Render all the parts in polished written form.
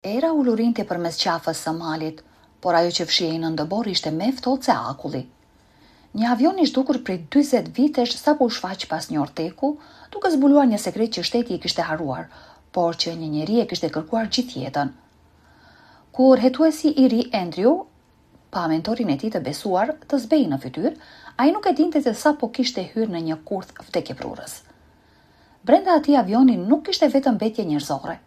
Era ulurinte përmes qafës së malit, por ajo që fshihej në ndëbor ishte më ftohtë se akulli. Një avion i zhdukur prej 40 vitesh sapo u shfaq pas një orteku, duke zbuluar një sekret që shteti i kishte harruar, por që një njeri e kishte kërkuar gjithë jetën. Kur hetuesi i ri Andrew pa mentorin e tij të besuar të zbehej në fytyrë, ai nuk e dinte se sapo kishte hyrë në një kurth vdekjeprurës. Brenda atij avioni nuk kishte vetëm mbetje njerëzore,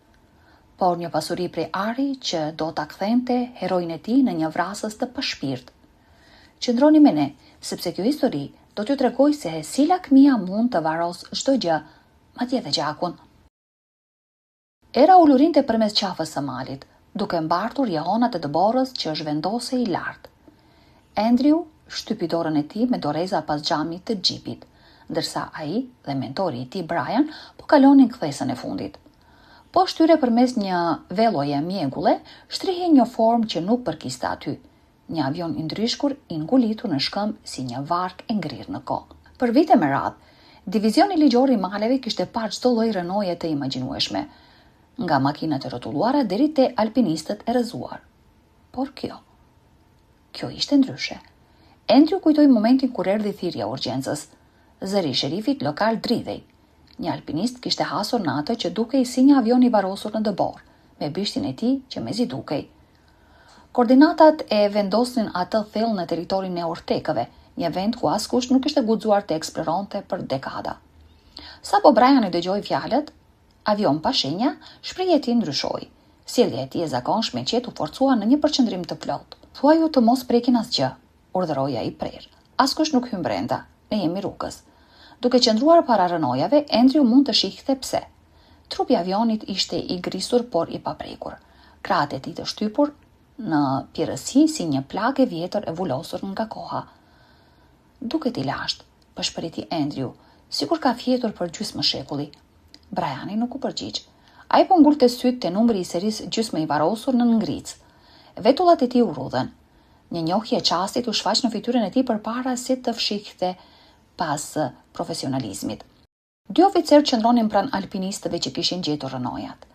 por një pasuri prej ari që do ta kthente heroin e tij në një vrasës të pashpirt. Qëndroni me ne, sepse kjo histori do t'ju tregoj se si lakmia mund të varos çdo gjë, madje edhe gjakun. Era ulurinte përmes qafës së malit, duke mbartur jehonat e dëborës që zhvendosej lart. Andrew shtypi dorën e tij me doreza pas xhamit të xhipit, ndërsa ai dhe mentori i tij Brian po kalonin kthesën e fundit. Po shtyre përmes një velloje mjegulle, shtrihej një formë që nuk përkiste aty. Një avion i ndryshkur i ngulitur në shkëmb si një vark e ngrirë në kohë. Për vite me radhë, divizioni ligjor i maleve kishte parë çdo lloj rënoje të imagjinueshme, nga makinat e rrotulluara deri te alpinistët e rrëzuar. Por kjo ishte ndryshe. Andrew kujtoi momentin kur erdhi thirrja urgjencës. Zëri i sherifit lokal dridhej. Një alpinist kishte hasur në atë që dukej si një avion i varrosur në dëbor, me bishtin e tij që mezi dukej. Koordinatat e vendosnin atë thellë në territorin e ortekëve, një vend ku askush nuk ishte guxuar të eksploronte për dekada. Sapo Brian i dëgjoi fjalët, avion pa shenja, shprehja e tij ndryshoi. Sjellja e tij e zakonshme qetë u forcua në një përqendrim të plotë. Thuaju të mos prekin asgjë, urdhëroi ai prerë. Askush nuk hyn brenda, ne jemi rrugës. Duke qëndruar para rënojave, Andrew mund të shihte pse. Trupi i avionit ishte i grisur por i paprekur. Krahët e tij të shtypur në pjerësi si një plagë e vjetër e vulosur nga koha. Duket i lashtë, pëshpëriti Andrew, sikur ka fjetur për gjysmë shekulli. Briani nuk u përgjigj. Ai po ngulte syt te numri i serisë gjysmë i varrosur në ngric. Vetullat e tij u rrudhen. Një njohje e çastit u shfaq në fytyrën e tij përpara se të fshihte pas profesionalizmit. Dy oficerë qëndronin pranë alpinistëve që kishin gjetur rënojat.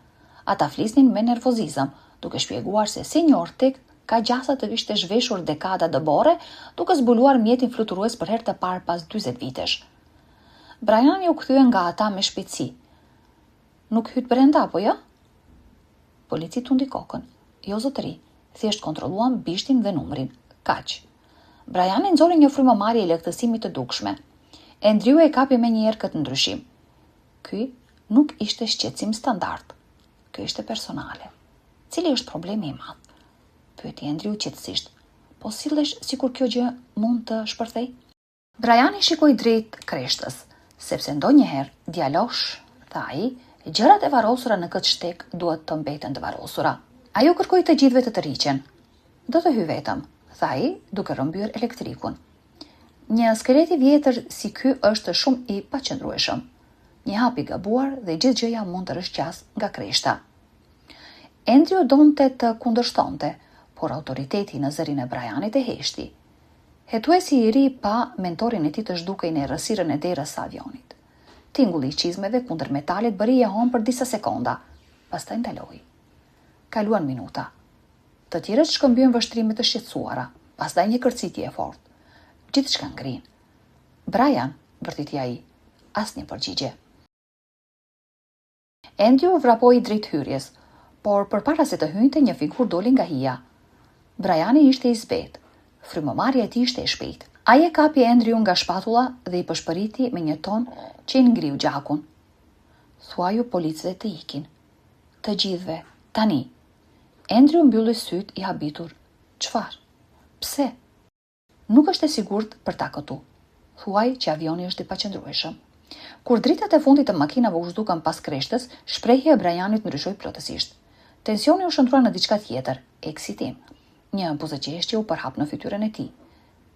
Ata flisnin me nervozizëm, duke shpjeguar se si një ortek ka gjasa të kishte zhveshur dekada dëbore, duke zbuluar mjetin fluturues për herë të parë pas 40 vitesh. Brian u kthye nga ata me shpejtësi. Nuk hyt brenda apo jo? Polici tundi kokën. Jo zotëri, thjesht kontrolluam bishtin dhe numrin. Kaq. Brian nxori një frymëmarrje e lehtësimit të dukshme. Andrew e kapi me njëherë këtë ndryshim. Ky nuk ishte shqetësim standard. Ky ishte personale. Cili është problemi i madh? Pyeti Andrew qetësisht. Po sillesh sikur kjo gjë mund të shpërthej? Brian i shikoi drejt kreshtës, sepse ndonjëherë djalosh, tha ai, gjërat e varrosura në këtë shtek duhet të mbeten të varrosura. Ajo kërkoi të gjithëve të tërhiqen. Do të hyj vetëm, tha ai, duke rrëmbyer elektrikun. Një skelet i vjetër si ky është shumë i paqëndrueshëm. Një hap i gabuar dhe gjithë gjëja mund të rëshqas nga kreshta. Andrew donte të kundërshtonte, por autoriteti në zërin e Brianit e heshti. Hetuesi i ri pa mentorin e tij të zhdukej në errësirën e derës së avionit. Tingulli i çizmeve kundër metalit bëri jehon për disa sekonda, pastaj ndaloi. Kaluan minuta. Të tjerët shkëmbyen vështrime të shqetësuara, pastaj një kërcitje e fortë. Gjithçka ngrin. Brian, vërtiti ai, asnjë përgjigje. Andrew vrapoi drejt hyrjes, por përpara se të hynte një figurë doli nga hija. Briani ishte i zbet. Frymëmarrja e tij ishte e shpejtë. Ai e kapi Andrew nga shpatulla dhe i përshpëriti me një ton që i ngriu gjakun. Thuaju policëve të ikin. Të gjithëve, tani. Andrew mbylli syt i habitur. Çfarë? Pse? Nuk është e sigurt për ta këtu. Thuaj që avioni është i paqëndrueshëm. Kur dritat e fundit të makinave u zhdukan pas kreshtës, shprehja e Brianit ndryshoi plotësisht. Tensioni u shndrua në diçka tjetër, eksitim. Një buzëqeshje u përhap në fytyrën e tij.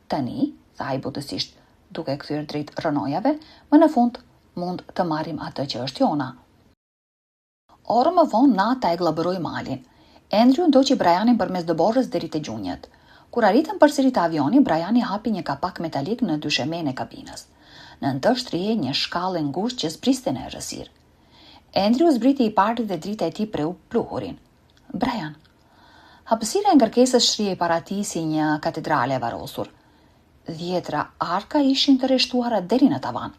Tani, tha ai butësisht, duke kthyer drejt rënojave, më në fund mund të marrim atë që është jona. Orë më vonë nata e glabëroi malin. Andrew ndoqi Brianin përmes dëborrës deri te gjunjët. Kur arritën përsëri te avioni, Briani hapi një kapak metalik në dyshemen e kabinës. Në të shtrihej një shkallë ngushtë që zbriste në errësirë. Andrew zbriti i pari dhe drita e tij preu pluhurin. Brian. Hapësira e ngarkesës shrihej para tij si një katedrale e varrosur. 10 arka ishin të rreshtuara deri në tavan.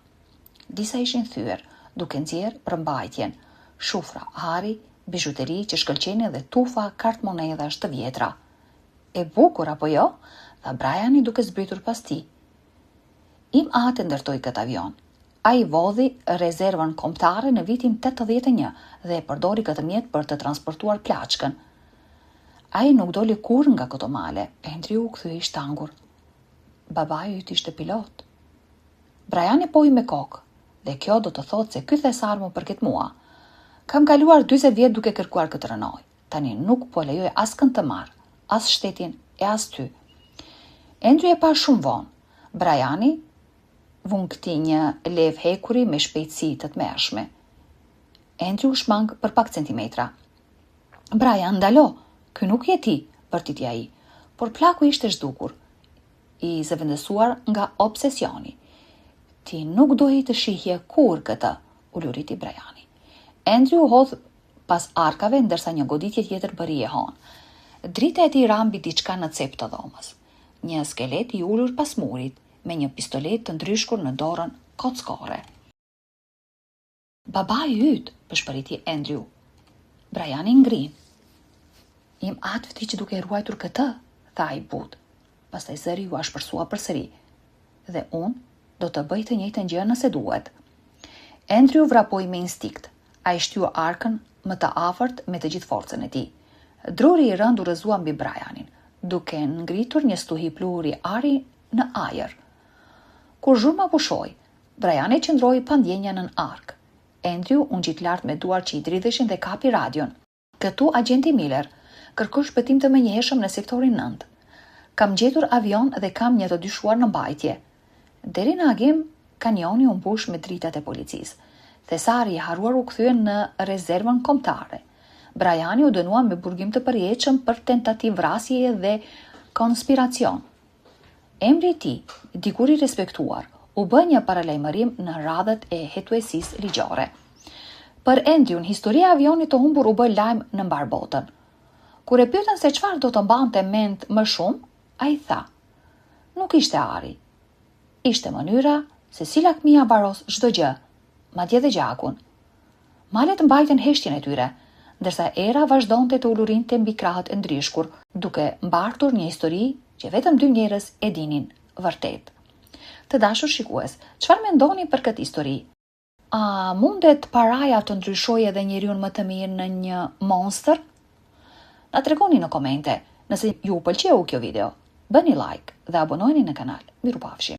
Disa ishin thyer, duke nxjerrë përmbajtjen, shufra ari, bizhuteri që shkëlqenin dhe tufa kartmonedhash të vjetra. E bukur apo jo? Tha Briani duke zbritur pas tij. Im Atë ndërtoi këtë avion. Ai vodhi rezervën kombëtare në vitin 81 dhe e përdori këtë mjet për të transportuar plaçkën. Ai nuk doli kur nga këto male. Andrew u kthye i shtangur. Babai yt ishte pilot. Briani poi me kokë. Dhe kjo do të thotë se ky thesar më përket mua. Kam kaluar 40 vjet duke kërkuar këtë rënoj. Tani nuk po lejoj askën të marr, as shtetin e as ty. Andrew e pa shumë vonë. Briani vun këtij një lev hekuri me shpejtësi të tmerrshme. Andrew shmang për pak centimetra. Brian, ndalo, ky nuk je ti, vërtiti ai, por plaku ishte zhdukur, i zëvendësuar nga obsesioni. Ti nuk dohi të shihje kur këtë, u luriti Briani. Andrew hodh pas arkave ndërsa një goditje tjetër bëri e hon. Drita e tij rambi diçka në cep të dhomës. Një skelet i ulur pas murit, me një pistolet të ndryshkur në dorën kockore. Babai yt, pëshpëriti Andrew. Briani ngrin. Im Atë vdiq duke ruajtur këtë, tha ai but. Pastaj zëri u ashpërsua përsëri. Dhe unë do të bëj të njëjtën gjë nëse duhet. Andrew vrapoi me instinkt. Ai shtyu arkën më të afërt me të gjithë forcën e tij. Druri i rënd u rrëzua mbi Brianin, duke ngritur një stuhi pluhuri ari në ajër. Kur zhurma pushoi, Briani qëndroi pa ndjenja nën ark. Andrew u ngjit lart me duar që i dridheshin dhe kapi radion. Këtu agenti Miller, kërkoj shpëtim të menjëhershëm në sektorin 9. Kam gjetur avion dhe kam një të dyshuar në mbajtje. Deri në agim, kanioni u mbush me dritat e policisë. Thesari i haruar u kthye në rezervën kombëtare. Briani u dënua me burgim të përjetshëm për tentativë vrasjeje dhe konspiracion. Emri i tij, dikur i respektuar, u bë një paralajmërim në radhët e hetuesisë ligjore. Për Andrew, historia e avionit të humbur u bë lajm në mbar botën. Kur e pyetën se çfarë do të mbante mend më shumë, ai tha: "Nuk ishte ari. Ishte mënyra se si lakmia baros çdo gjë, madje dhe gjakun." Malet mbajtën heshtjen e tyre, ndërsa era vazhdonte të ulurinte mbi krahët e ndryshkur, duke mbartur një histori që vetëm 2 njerëz e dinin vërtet. Të dashur shikues, çfarë mendoni për këtë histori? A mundet paraja të ndryshojë edhe njeriun më të mirë në një monster? Na tregoni në komente. Nëse ju pëlqeu kjo video, bëni like dhe abonojeni në kanal. Mirupafshim.